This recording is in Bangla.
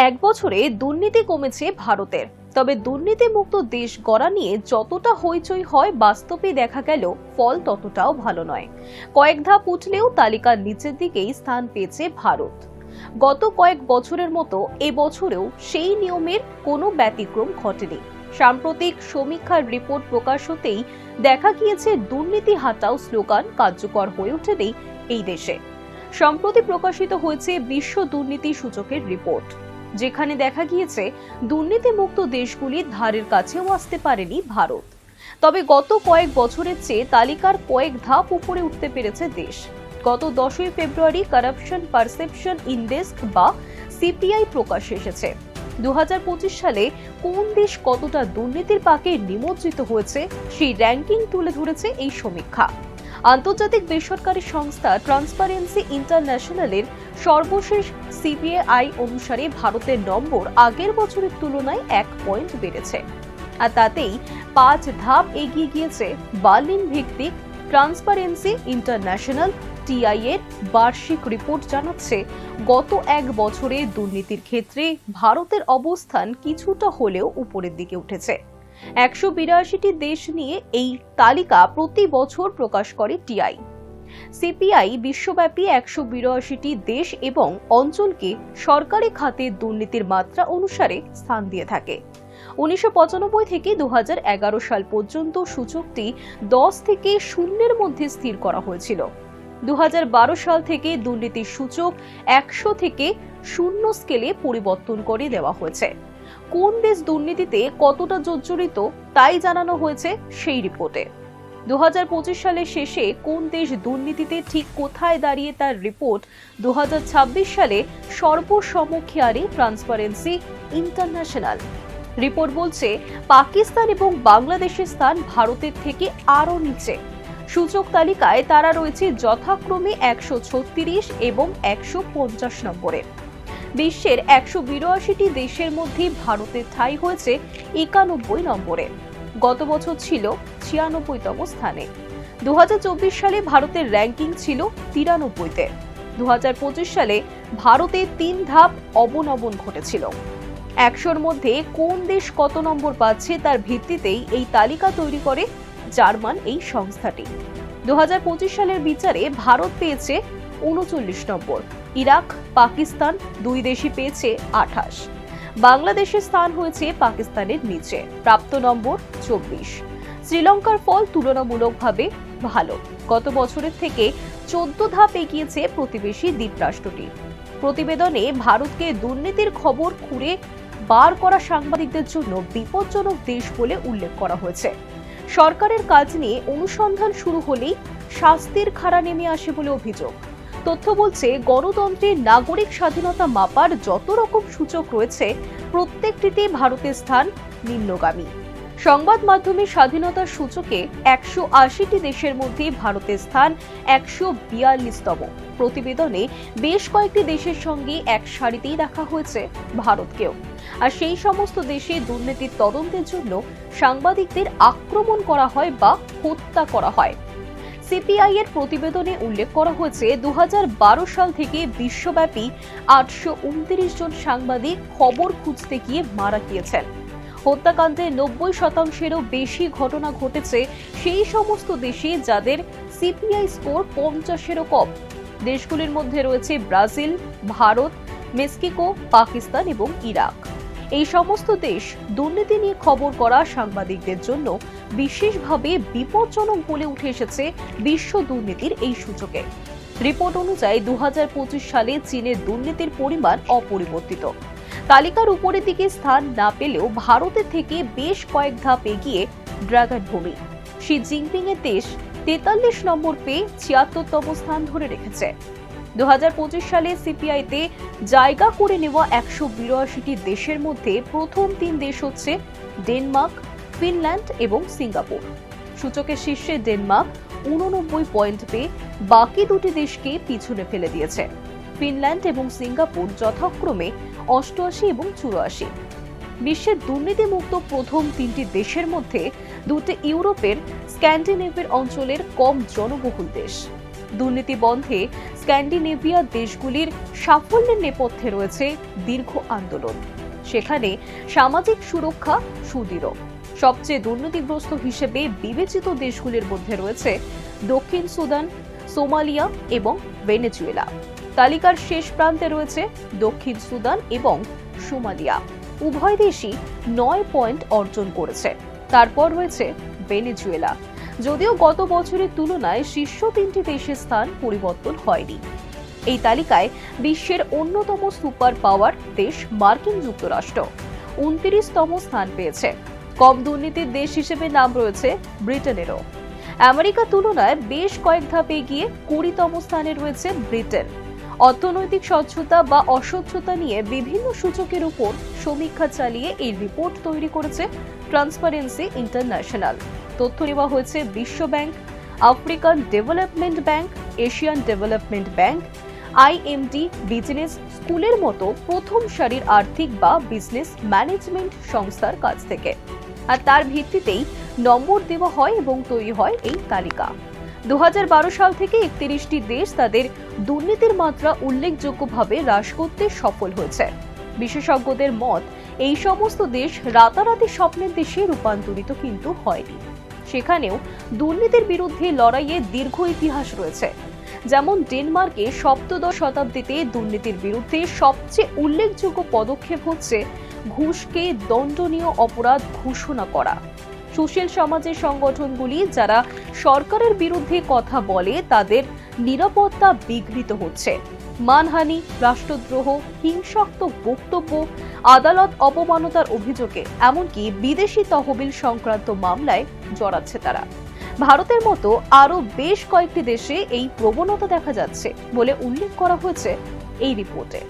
এক বছরে দুর্নীতি কমেছে ভারতের, তবে দুর্নীতিমুক্ত দেশ গড়া নিয়ে যতটা হইচই হয় বাস্তবে দেখা গেল ফল ততটাও ভালো নয়। কয়েক ধাপ উঠলেও তালিকার নিচের দিকেই স্থান পেয়েছে ভারত। গত কয়েক বছরের মতো এবছরেও সেই নিয়মের কোনো ব্যতিক্রম ঘটেনি। সাম্প্রতিক সমীক্ষার রিপোর্ট প্রকাশ হতেই দেখা গিয়েছে দুর্নীতি হাটাও স্লোগান কার্যকর হয়ে ওঠেনি এই দেশে। সম্প্রতি প্রকাশিত হয়েছে বিশ্ব দুর্নীতি সূচকের রিপোর্ট, যেখানে দেখা গিয়েছে দুর্নীতিমুক্ত দেশগুলির ধারের কাছেও আসতে পারেনি ভারত। তবে গত কয়েক বছরের চেয়ে তালিকার কয়েক ধাপ উপরে উঠতে পেরেছে দেশ। গত 10ই ফেব্রুয়ারি কারাপশন পারসেপশন ইন্ডেক্স বা সিপিআই প্রকাশ এসেছে। 2025 সালে কোন দেশ কতটা দুর্নীতির পাকে নিমজ্জিত হয়েছে সেই র্যাঙ্কিং তুলে ধরেছে এই সমীক্ষা। আন্তর্জাতিক বেসরকারি সংস্থা ট্রান্সপারেন্সি ইন্টারন্যাশনালের সর্বশেষ সিপিআই অনুসারে ভারতের নম্বর আগের বছরের তুলনায় 1 পয়েন্ট বেড়েছে, আর তাতেই 5 ধাপ এগিয়ে গিয়েছে বার্লিন ভিত্তিক ট্রান্সপারেন্সি ইন্টারন্যাশনাল টিআই এর বার্ষিক রিপোর্ট জানাচ্ছে গত এক বছরে দুর্নীতির ক্ষেত্রে ভারতের অবস্থান কিছুটা হলেও উপরের দিকে উঠেছে। 182টি দেশ নিয়ে এই তালিকা প্রতি বছর প্রকাশ করে টিআই। সিপিআই বিশ্বব্যাপী 182টি দেশ এবং অঞ্চলকে সরকারি খাতে দুর্নীতির মাত্রা অনুসারে স্থান দিয়ে থাকে। 1995 থেকে 2011 সাল পর্যন্ত সূচকটি 10 থেকে 0-এর মধ্যে স্থির করা হয়েছিল। 2012 সাল থেকে দুর্নীতির সূচক 100 থেকে 0 স্কেলে পরিবর্তন করে দেওয়া হয়েছে। কোন দেশ দুর্নীতিতে কতটা জর্জরিত তাই জানানো হয়েছে সেই রিপোর্টে। 2025 সালের শেষে কোন দেশ দুর্নীতিতে ঠিক কোথায় দাঁড়িয়ে তার রিপোর্ট 2026 সালে সর্বসমক্ষে ট্রান্সপারেন্সি ইন্টারন্যাশনাল। রিপোর্ট বলছে পাকিস্তান এবং বাংলাদেশের স্থান ভারতের থেকে আরও নিচে। সূচক তালিকায় তারা রয়েছে যথাক্রমে 136 এবং 150 নম্বরে। বিশ্বের 182টি দেশের মধ্যে ভারতের ঠাঁই হয়েছে 91 নম্বরে। গত বছর ছিল 96তম স্থানে। 2024 সালে ভারতের র্যাঙ্কিং ছিল 93তে। 2025 সালে ভারতে 3 ধাপ অবনমন ঘটেছিল। 100-র মধ্যে কোন দেশ কত নম্বর পাচ্ছে তার ভিত্তিতেই এই তালিকা তৈরি করে জার্মান এই সংস্থাটি। 2025 সালের বিচারে ভারত পেয়েছে 39 নম্বর, ইরাক, পাকিস্তান দুই দেশই পেয়েছে 28। বাংলাদেশের স্থান হয়েছে পাকিস্তানের নিচে, প্রাপ্ত নম্বর 24। শ্রীলঙ্কার ফল তুলনামূলকভাবে ভালো, গত বছরের থেকে 14 ধাপ এগিয়েছে প্রতিবেশী দ্বীপরাষ্ট্রটি। প্রতিবেদনে ভারতকে দুর্নীতির খবর খুঁড়ে বার করা সাংবাদিকদের জন্য বিপজ্জনক দেশ বলে উল্লেখ করা হয়েছে। সরকারের কাজ নিয়ে অনুসন্ধান শুরু হলেই শাস্তির খাড়া নেমে আসে বলে অভিযোগ। তথ্য বলছে গণতন্ত্রের নাগরিক স্বাধীনতা মাপার যত রকম সূচক রয়েছে প্রত্যেকটিতে ভারতের স্থান নিম্নগামী। সংবাদ মাধ্যমের স্বাধীনতার সূচকে 180টি দেশের মধ্যে ভারতের স্থান 142তম। প্রতিবেদনে বেশ কয়েকটি দেশের সঙ্গে এক সারিতেই রাখা হয়েছে ভারতকেও। আর সেই সমস্ত দেশে দুর্নীতির তদন্তের জন্য সাংবাদিকদের আক্রমণ করা হয় বা হত্যা করা হয়। সিপিআই এর প্রতিবেদনে উল্লেখ করা হয়েছে 2012 সাল থেকে বিশ্বব্যাপী 829 জন সাংবাদিক খবর খুঁজতে গিয়ে মারা গিয়েছেন। হত্যাকাণ্ডে 90%-এরও বেশি ঘটনা ঘটেছে সেই সমস্ত দেশে যাদের সিপিআই স্কোর 50-এরও কম। দেশগুলির মধ্যে রয়েছে ব্রাজিল, ভারত, মেক্সিকো, পাকিস্তান এবং ইরাক। এই সমস্ত দেশ দুর্নীতি নিয়ে খবর করা সাংবাদিকদের জন্য বিশেষভাবে বিপজ্জনক বলে উঠে এসেছে বিশ্ব দুর্নীতির এই সূচকে। রিপোর্ট অনুযায়ী 2025 সালে চীনের দুর্নীতির পরিমাণ অপরিবর্তিত। তালিকার উপরের দিকে স্থান না পেলেও ভারতের থেকে বেশ কয়েক ধাপ এগিয়ে ড্রাগন ভূমি। শি জিনপিং এর দেশ 43 নম্বর পেয়ে 76তম স্থান ধরে রেখেছে। 2025 সালে সিপিআইতে জায়গা করে নেওয়া 182টি দেশের মধ্যে প্রথম 3 দেশ হচ্ছে ডেনমার্ক, ফিনল্যান্ড এবং সিঙ্গাপুর। সূচকের শীর্ষে ডেনমার্ক 89 পয়েন্ট পেয়ে বাকি দুটি দেশকে পিছনে ফেলে দিয়েছে। ফিনল্যান্ড এবং সিঙ্গাপুর যথাক্রমে 88 এবং 84। বিশ্বের দুর্নীতিমুক্ত প্রথম 3টি দেশের মধ্যে দুটি ইউরোপের স্ক্যান্ডিনেভিয়ার অঞ্চলের কম জনবহুল দেশ। দুর্নীতি বন্ধে স্ক্যান্ডিনেভিয়া দেশগুলির সাফল্যের নেপথ্যে রয়েছে দীর্ঘ আন্দোলন। সেখানে সামাজিক সুরক্ষা সুদৃঢ়। সবচেয়ে দুর্নীতিগ্রস্ত হিসেবে বিবেচিত দেশগুলির মধ্যে রয়েছে দক্ষিণ সুদান, সোমালিয়া এবং ভেনেজুয়েলা। তালিকার শেষ প্রান্তে রয়েছে দক্ষিণ সুদান এবং সোমালিয়া। উভয় দেশই 9 পয়েন্ট অর্জন করেছে। তারপর রয়েছে ভেনেজুয়েলা। যদিও গত বছরের তুলনায় শীর্ষ 3টি দেশের স্থান পরিবর্তন হয়নি। এই তালিকায় বিশ্বের অন্যতম সুপার পাওয়ার দেশ মার্কিন যুক্তরাষ্ট্র 29তম স্থান পেয়েছে। কম দুর্নীতির দেশ হিসেবে নাম রয়েছে ব্রিটেনেরও। আমেরিকার তুলনায় বেশ কয়েক ধাপ এগিয়ে 20তম স্থানে রয়েছে ব্রিটেন। অর্থনৈতিক স্বচ্ছতা বা অস্বচ্ছতা নিয়ে বিভিন্ন সূচকের উপর সমীক্ষা চালিয়ে এই রিপোর্ট তৈরি করেছে ট্রান্সপারেন্সি ইন্টারন্যাশনাল। তথ্য নেওয়া হয়েছে বিশ্ব bank, African development bank, Asian development bank, IMD business স্কুলের মতো প্রথম সারির আর্থিক বা বিজনেস ম্যানেজমেন্ট সংস্থার কাছ থেকে। আর তার ভিত্তিতেই নম্বর দেওয়া হয় এবং তৈরি হয় এই তালিকা। 2012 সাল থেকে 31টি দেশ তাদের দুর্নীতির মাত্রা উল্লেখযোগ্যভাবে হ্রাস করতে সফল হয়েছে। বিশেষজ্ঞদের মত, এই সমস্ত দেশ রাতারাতি স্বপ্নের দেশে রূপান্তরিত কিন্তু হয়নি। সেখানেও দুর্নীতির বিরুদ্ধে লড়াইয়ে দীর্ঘ ইতিহাস রয়েছে। যেমন ডেনমার্কে 17শ শতাব্দীতে দুর্নীতির বিরুদ্ধে সবচেয়ে উল্লেখযোগ্য পদক্ষেপ হচ্ছে ঘুষকে দণ্ডনীয় অপরাধ ঘোষণা করা। সুশীল সমাজের সংগঠনগুলি যারা সরকারের বিরুদ্ধে কথা বলে তাদের নিরাপত্তা বিঘ্নিত হচ্ছে। মানহানি, রাষ্ট্রদ্রোহ, হিংসাত্মক বক্তব্য, আদালত অপমানতার অভিযোগে এমনকি বিদেশি তহবিল সংক্রান্ত মামলায় জড়াচ্ছে তারা। ভারতের মতো আরো বেশ কয়েকটি দেশে এই প্রবণতা দেখা যাচ্ছে বলে উল্লেখ করা হয়েছে এই রিপোর্টে।